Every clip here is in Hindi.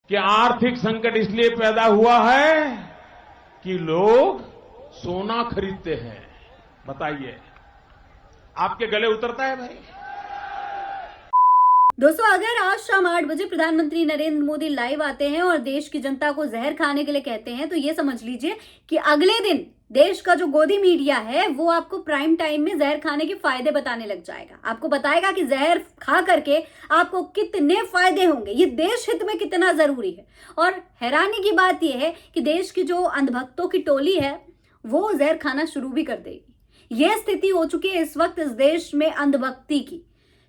कि आर्थिक संकट इसलिए पैदा हुआ है कि लोग सोना खरीदते हैं। बताइए, आपके गले उतरता है भाई? दोस्तों, अगर आज शाम 8 बजे प्रधानमंत्री नरेंद्र मोदी लाइव आते हैं और देश की जनता को जहर खाने के लिए कहते हैं, तो ये समझ लीजिए कि अगले दिन देश का जो गोदी मीडिया है वो आपको प्राइम टाइम में जहर खाने के फायदे बताने लग जाएगा। आपको बताएगा कि जहर खा करके आपको कितने फायदे होंगे, ये देश हित में कितना जरूरी है। और हैरानी की बात यह है कि देश की जो अंधभक्तों की टोली है वो जहर खाना शुरू भी कर देगी। यह स्थिति हो चुकी है इस वक्त इस देश में अंधभक्ति की,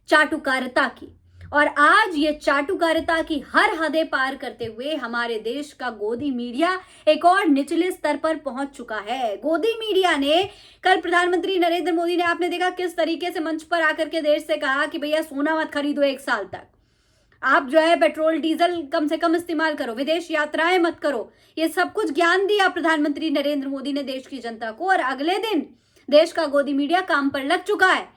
चाटुकारिता की। और आज ये चाटुकारिता की हर हदें पार करते हुए हमारे देश का गोदी मीडिया एक और निचले स्तर पर पहुंच चुका है। गोदी मीडिया ने कल प्रधानमंत्री नरेंद्र मोदी ने, आपने देखा किस तरीके से मंच पर आकर के देश से कहा कि भैया सोना मत खरीदो 1 साल तक, आप जो है पेट्रोल डीजल कम से कम इस्तेमाल करो, विदेश यात्राएं मत करो। ये सब कुछ ज्ञान दिया प्रधानमंत्री नरेंद्र मोदी ने देश की जनता को, और अगले दिन देश का गोदी मीडिया काम पर लग चुका है।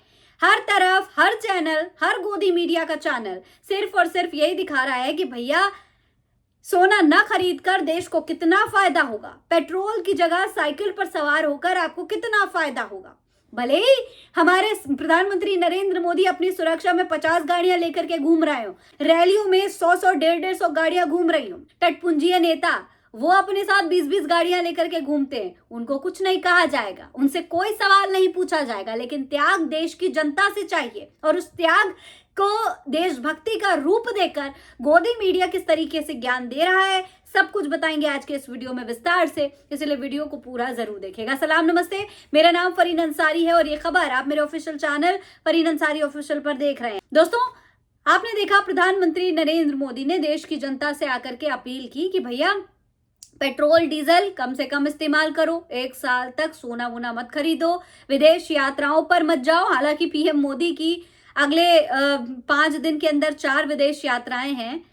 हर तरफ, हर चैनल, हर गोदी मीडिया का चैनल सिर्फ और सिर्फ यही दिखा रहा है कि भैया सोना ना खरीद कर देश को कितना फायदा होगा, पेट्रोल की जगह साइकिल पर सवार होकर आपको कितना फायदा होगा। भले ही हमारे प्रधानमंत्री नरेंद्र मोदी अपनी सुरक्षा में 50 गाड़ियां लेकर के घूम रहे हो, रैलियों में 100-100, 150-150 गाड़ियां घूम रही हो, तटपुंजीय नेता वो अपने साथ 20-20 गाड़ियां लेकर के घूमते हैं, उनको कुछ नहीं कहा जाएगा, उनसे कोई सवाल नहीं पूछा जाएगा। लेकिन त्याग देश की जनता से चाहिए, और उस त्याग को देशभक्ति का रूप देकर गोदी मीडिया किस तरीके से ज्ञान दे रहा है, सब कुछ बताएंगे आज के इस वीडियो में विस्तार से, इसलिए वीडियो को पूरा जरूर देखिएगा। सलाम नमस्ते, मेरा नाम फरीन अंसारी है और ये खबर आप मेरे official channel Fareen Ansari official पर देख रहे हैं। दोस्तों, आपने देखा प्रधानमंत्री नरेंद्र मोदी ने देश की जनता से आकर के अपील की कि भैया पेट्रोल डीजल कम से कम इस्तेमाल करो, 1 साल तक सोना वोना मत खरीदो, विदेश यात्राओं पर मत जाओ। हालांकि पीएम मोदी की अगले 5 दिन के अंदर 4 विदेश यात्राएं हैं।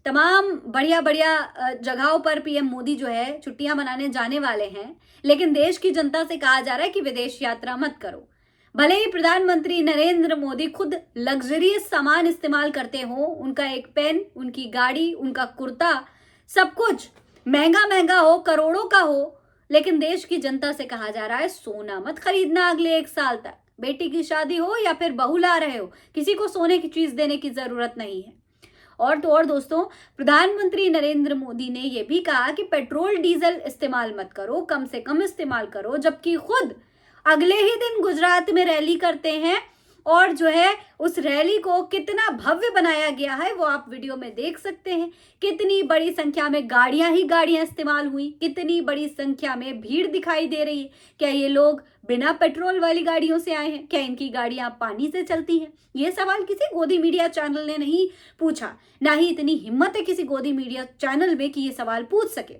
तमाम बढ़िया बढ़िया जगहों पर पीएम मोदी जो है छुट्टियां मनाने जाने वाले हैं, लेकिन देश की जनता से कहा जा रहा है कि विदेश यात्रा मत करो। भले ही प्रधानमंत्री नरेंद्र मोदी खुद लग्जरियस सामान इस्तेमाल करते हो, उनका एक पेन, उनकी गाड़ी, उनका कुर्ता, सब कुछ महंगा महंगा हो, करोड़ों का हो, लेकिन देश की जनता से कहा जा रहा है सोना मत खरीदना अगले 1 साल तक। बेटी की शादी हो या फिर बहू ला रहे हो, किसी को सोने की चीज देने की जरूरत नहीं है। और तो और दोस्तों, प्रधानमंत्री नरेंद्र मोदी ने यह भी कहा कि पेट्रोल डीजल इस्तेमाल मत करो, कम से कम इस्तेमाल करो, जबकि खुद अगले ही दिन गुजरात में रैली करते हैं, और जो है उस रैली को कितना भव्य बनाया गया है वो आप वीडियो में देख सकते हैं। कितनी बड़ी संख्या में गाड़ियां ही गाड़ियां इस्तेमाल हुई, कितनी बड़ी संख्या में भीड़ दिखाई दे रही है। क्या ये लोग बिना पेट्रोल वाली गाड़ियों से आए हैं? क्या इनकी गाड़ियां पानी से चलती हैं? ये सवाल किसी गोदी मीडिया चैनल ने नहीं पूछा, ना ही इतनी हिम्मत है किसी गोदी मीडिया चैनल में कि ये सवाल पूछ सके।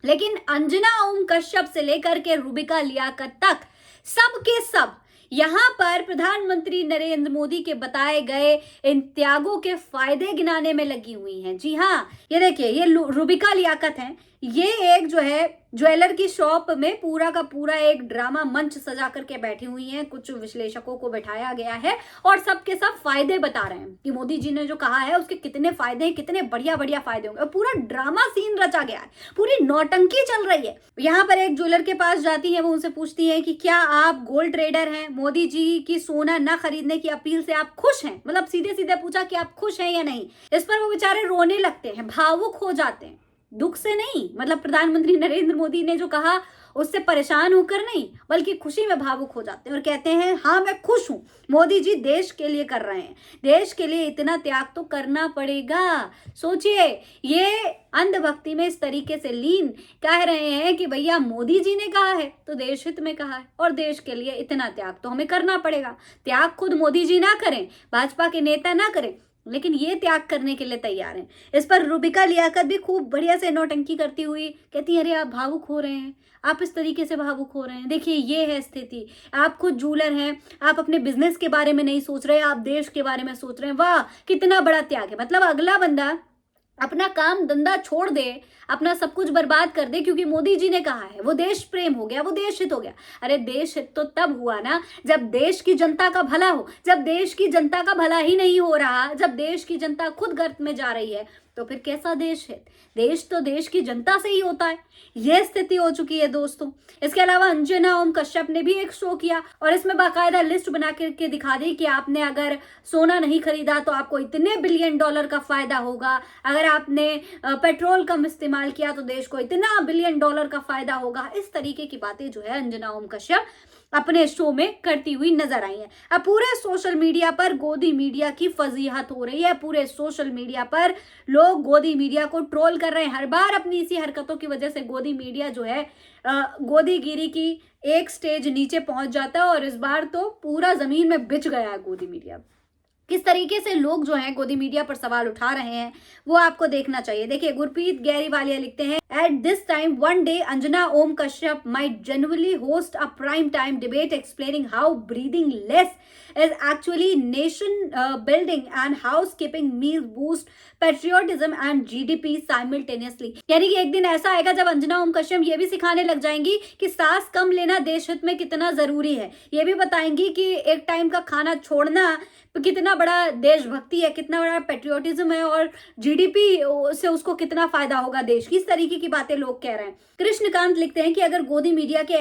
लेकिन अंजना ओम कश्यप से लेकर के रूबिका लियाकत तक सब के सब यहां पर प्रधानमंत्री नरेंद्र मोदी के बताए गए इन त्यागों के फायदे गिनाने में लगी हुई हैं। जी हाँ, ये देखिए, ये रूबिका लियाकत हैं। ये एक जो है ज्वेलर की शॉप में पूरा का पूरा एक ड्रामा मंच सजा करके बैठी हुई हैं। कुछ विश्लेषकों को बैठाया गया है और सबके सब फायदे बता रहे हैं कि मोदी जी ने जो कहा है उसके कितने फायदे हैं, कितने बढ़िया बढ़िया फायदे होंगे। और पूरा ड्रामा सीन रचा गया है, पूरी नौटंकी चल रही है। यहाँ पर एक ज्वेलर के पास जाती है, वो उनसे पूछती है कि क्या आप गोल्ड ट्रेडर हैं? मोदी जी की सोना न खरीदने की अपील से आप खुश हैं? मतलब सीधे सीधे पूछा कि आप खुश हैं या नहीं। इस पर वो बेचारे रोने लगते हैं, भावुक हो जाते हैं, दुख से नहीं, मतलब प्रधानमंत्री नरेंद्र मोदी ने जो कहा उससे परेशान होकर नहीं, बल्कि खुशी में भावुक हो जाते हैं और कहते हैं हाँ मैं खुश हूं, मोदी जी देश के लिए कर रहे हैं, देश के लिए इतना त्याग तो करना पड़ेगा। सोचिए, ये अंधभक्ति में इस तरीके से लीन कह रहे हैं कि भैया मोदी जी ने कहा है तो देश हित में कहा है, और देश के लिए इतना त्याग तो हमें करना पड़ेगा। त्याग खुद मोदी जी ना करें, भाजपा के नेता ना करें, लेकिन ये त्याग करने के लिए तैयार हैं। इस पर रूबिका लियाकत भी खूब बढ़िया से नौटंकी करती हुई कहती है, अरे आप भावुक हो रहे हैं, आप इस तरीके से भावुक हो रहे हैं, देखिए ये है स्थिति, आप खुद जूलर हैं, आप अपने बिजनेस के बारे में नहीं सोच रहे, आप देश के बारे में सोच रहे हैं। वाह, कितना बड़ा त्याग है। मतलब अगला बंदा अपना काम धंधा छोड़ दे, अपना सब कुछ बर्बाद कर दे क्योंकि मोदी जी ने कहा है, वो देश प्रेम हो गया, वो देश हित हो गया। अरे देश हित तो तब हुआ ना जब देश की जनता का भला हो। जब देश की जनता का भला ही नहीं हो रहा, जब देश की जनता खुद गर्त में जा रही है, तो फिर कैसा देश है? देश तो देश की जनता से ही होता है। यह स्थिति हो चुकी है दोस्तों। इसके अलावा अंजना ओम कश्यप ने भी एक शो किया और इसमें बाकायदा लिस्ट बना करके दिखा दी कि आपने अगर सोना नहीं खरीदा तो आपको इतने बिलियन डॉलर का फायदा होगा, अगर आपने पेट्रोल कम इस्तेमाल किया तो देश को इतना बिलियन डॉलर का फायदा होगा। इस तरीके की बातें जो है अंजना ओम कश्यप अपने शो में करती हुई नजर आई है। अब पूरे सोशल मीडिया पर गोदी मीडिया की फजीहत हो रही है। पूरे सोशल मीडिया पर लोग गोदी मीडिया को ट्रोल कर रहे हैं। हर बार अपनी इसी हरकतों की वजह से गोदी मीडिया जो है गोदीगिरी की एक स्टेज नीचे पहुंच जाता है और इस बार तो पूरा जमीन में बिछ गया है गोदी मीडिया। किस तरीके से लोग जो हैं गोदी मीडिया पर सवाल उठा रहे हैं वो आपको देखना चाहिए। देखिए, गुरप्रीत गैरीवालिया लिखते हैं, at this time one day Anjana Om Kashyap might genuinely host a prime time debate explaining how breathing less is actually nation building and housekeeping meals boost patriotism and GDP simultaneously। यानी कि एक दिन ऐसा आएगा जब अंजना ओम कश्यप ये भी सिखाने लग जाएंगी कि सांस कम लेना देश हित में कितना जरूरी है। ये भी बताएंगी कि एक टाइम का खाना छोड़ना कितना बड़ा देशभक्ति है, कितना बड़ा पेट्रियोटिज्म है और जीडीपी से उसको कितना फायदा होगा देश की। इस तरीके की बातें लोग कह रहे हैं। कृष्णकांत लिखते हैं कि अगर गोदी मीडिया के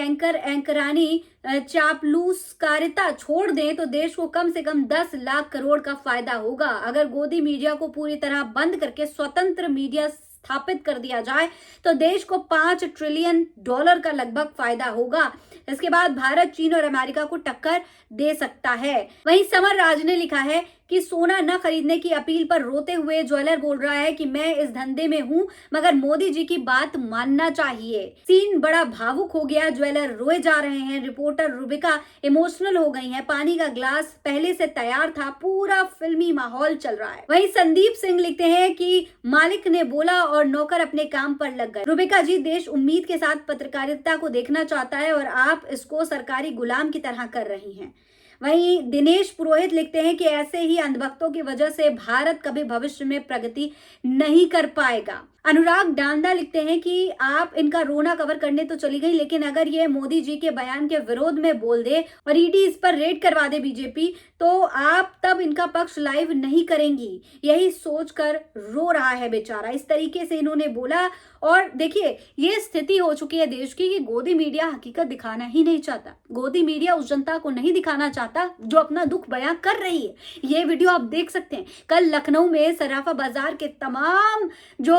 एंकरानी चापलूसकारिता छोड़ दें तो देश को कम से कम 10 लाख करोड़ का फायदा होगा। अगर गोदी मीडिया को पूरी तरह बंद करके स्वतंत्र मीडिया स्थापित कर दिया जाए तो देश को $5 ट्रिलियन का लगभग फायदा होगा। इसके बाद भारत, चीन और अमेरिका को टक्कर दे सकता है। वहीं समर राज ने लिखा है कि सोना न खरीदने की अपील पर रोते हुए ज्वेलर बोल रहा है कि मैं इस धंधे में हूं मगर मोदी जी की बात मानना चाहिए। सीन बड़ा भावुक हो गया, ज्वेलर रोए जा रहे हैं। रिपोर्टर रुबिका इमोशनल हो गई हैं। पानी का ग्लास पहले से तैयार था, पूरा फिल्मी माहौल चल रहा है। वहीं संदीप सिंह लिखते हैं कि मालिक ने बोला और नौकर अपने काम पर लग गए। रुबिका जी, देश उम्मीद के साथ पत्रकारिता को देखना चाहता है और आप इसको सरकारी गुलाम की तरह कर रही हैं। वहीं दिनेश पुरोहित लिखते हैं कि ऐसे ही अंधभक्तों की वजह से भारत कभी भविष्य में प्रगति नहीं कर पाएगा। अनुराग डांदा लिखते हैं कि आप इनका रोना कवर करने तो चली गई, लेकिन अगर ये मोदी जी के बयान के विरोध में बोल दे और ईडी इस पर रेड करवा दे बीजेपी तो आप तब इनका पक्ष लाइव नहीं करेंगी। यही सोचकर रो रहा है बेचारा। इस तरीके से इन्होंने बोला। और देखिए, ये स्थिति हो चुकी है देश की कि गोदी मीडिया हकीकत दिखाना ही नहीं चाहता। गोदी मीडिया उस जनता को नहीं दिखाना चाहता जो अपना दुख बयां कर रही है। ये वीडियो आप देख सकते हैं। कल लखनऊ में सराफा बाजार के तमाम जो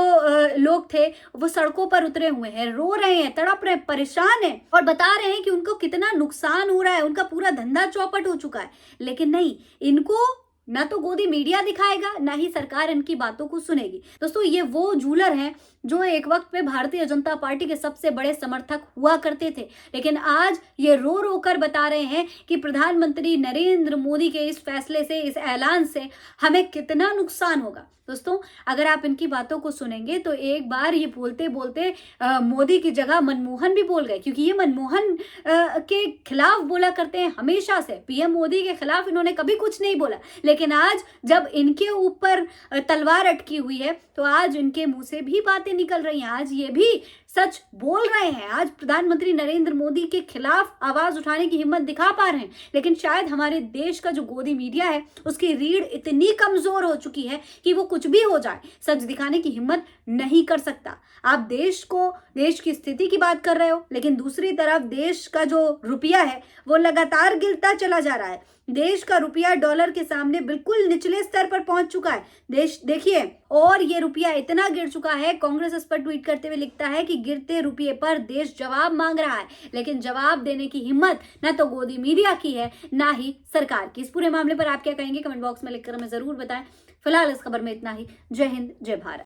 लोग थे वो सड़कों पर उतरे हुए हैं, रो रहे हैं, तड़प रहे हैं, परेशान हैं और बता रहे हैं कि उनको कितना नुकसान हो रहा है, उनका पूरा धंधा चौपट हो चुका है। लेकिन नहीं, इनको ना तो गोदी मीडिया दिखाएगा ना ही सरकार इनकी बातों को सुनेगी। दोस्तों, ये वो जूलर हैं जो एक वक्त पे भारतीय जनता पार्टी के सबसे बड़े समर्थक हुआ करते थे, लेकिन आज ये रो रो कर बता रहे हैं कि प्रधानमंत्री नरेंद्र मोदी के इस फैसले से, इस ऐलान से हमें कितना नुकसान होगा। दोस्तों, अगर आप इनकी बातों को सुनेंगे तो एक बार ये बोलते बोलते मोदी की जगह मनमोहन भी बोल गए, क्योंकि ये मनमोहन के खिलाफ बोला करते हैं हमेशा से। पीएम मोदी के खिलाफ इन्होंने कभी कुछ नहीं बोला, लेकिन आज जब इनके ऊपर तलवार अटकी हुई है तो आज इनके मुंह से भी बातें निकल रही हैं। आज ये भी सच बोल रहे हैं। आज प्रधानमंत्री नरेंद्र मोदी के खिलाफ आवाज उठाने की हिम्मत दिखा पा रहे हैं। लेकिन शायद हमारे देश का जो गोदी मीडिया है उसकी रीढ़ इतनी कमजोर हो चुकी है कि वो कुछ भी हो जाए, सच दिखाने की हिम्मत नहीं कर सकता। आप देश की स्थिति की बात कर रहे हो, लेकिन दूसरी तरफ देश का जो रुपया है वो लगातार गिरता चला जा रहा है। देश का रुपया डॉलर के सामने बिल्कुल निचले स्तर पर पहुंच चुका है। देश देखिए, और ये रुपया इतना गिर चुका है, कांग्रेस इस पर ट्वीट करते हुए लिखता है कि गिरते रुपये पर देश जवाब मांग रहा है, लेकिन जवाब देने की हिम्मत ना तो गोदी मीडिया की है ना ही सरकार की। इस पूरे मामले पर आप क्या कहेंगे कमेंट बॉक्स में लिखकर हमें जरूर बताएं। फिलहाल इस खबर में इतना ही। जय हिंद, जय भारत।